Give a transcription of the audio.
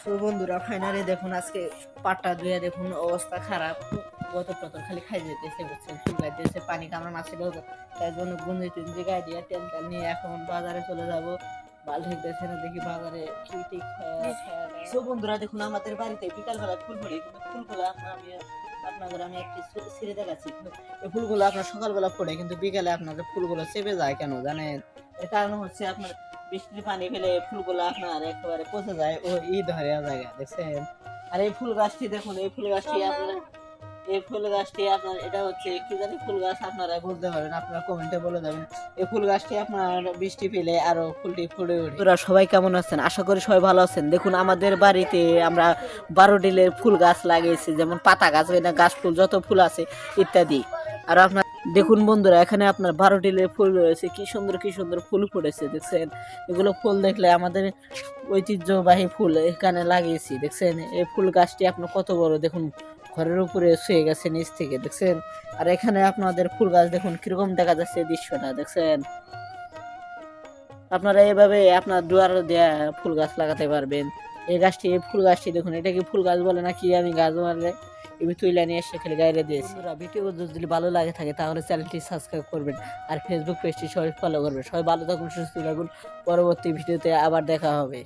তো বন্ধুরা ফাইনালি দেখুন আজকে পাটটা ধুয়ে দেখুন অবস্থা খারাপ। বোতল টোতল খালি খাই যেতেছে, বুঝছেন, ফুল গাইতেছে, পানি কামড় মাছে ঢোকে। তাই জন্য গুঞ্জি টুঞ্জি গায়ে দিয়ে তেল তেল নিয়ে এখন বাজারে চলে যাব। বাল ঠেকতেছে না, দেখি বাজারে কি টিক তো বন্ধুরা দেখুন আমাদের বাড়িতে বিকালবেলা ফুল ফুটে, কিন্তু ফুলগুলো আপনাদের আমি একটি ছিঁড়ে দেখাচ্ছি। কিন্তু এই ফুলগুলো আপনার সকালবেলা ফোটে, কিন্তু বিকালে আপনাদের ফুলগুলো চেপে যায় কেন জানেন? এর কারণ হচ্ছে আপনার বৃষ্টির পানি ফেলে ফুলগুলো আপনার একেবারে পচে যায় ও ধরে জায়গা, দেখছেন? আর এই ফুল গাছটি দেখুন, এই ফুল গাছটি আপনার এটা হচ্ছে কি জানি ফুল গাছ, আপনারা বলতে পারেন, আপনারা কমেন্টে বলে দেবেন। এই ফুল গাছটি আপনার বৃষ্টি পেলে আরো ফুলটি ফুটে ওঠে। তোরা সবাই কেমন আছেন? আশা করি সবাই ভালো আছেন। দেখুন আমাদের বাড়িতে আমরা 12 ডিলের ফুল গাছ লাগিয়েছি, যেমন পাতা গাছ, গাছ ফুল যত ফুল আছে ইত্যাদি। আর আপনার দেখুন বন্ধুরা, এখানে আপনার 12 ডিলের ফুল রয়েছে, কি সুন্দর কি সুন্দর ফুল ফুটেছে, দেখছেন? এগুলো ফুল দেখলে আমাদের ঐতিহ্যবাহী ফুল এখানে লাগিয়েছি, দেখছেন? এই ফুল গাছটি আপনার কত বড় দেখুন, ঘরের উপরে শুয়ে গেছে নিচ থেকে, দেখছেন? আর এখানে আপনাদের ফুল গাছ দেখুন কিরকম দেখা যাচ্ছে দৃশ্যটা, দেখছেন? আপনারা এভাবে আপনার দুয়ারে দেয়া ফুল গাছ লাগাতে পারবেন। এই ফুল গাছটি দেখুন, এটা কি ফুল গাছ বলে নাকি আমি গাছ মারলে এমনি তুইলা নিয়ে এসে খেলে গাইরে দিয়েছি। বন্ধুরা ভিডিও যদি ভালো লাগে থাকে তাহলে চ্যানেলটি সাবস্ক্রাইব করবেন, আর ফেসবুক পেজটি সবাই ফলো করবেন। সবাই ভালো থাকুন, সুস্থ থাকুন। পরবর্তী ভিডিওতে আবার দেখা হবে।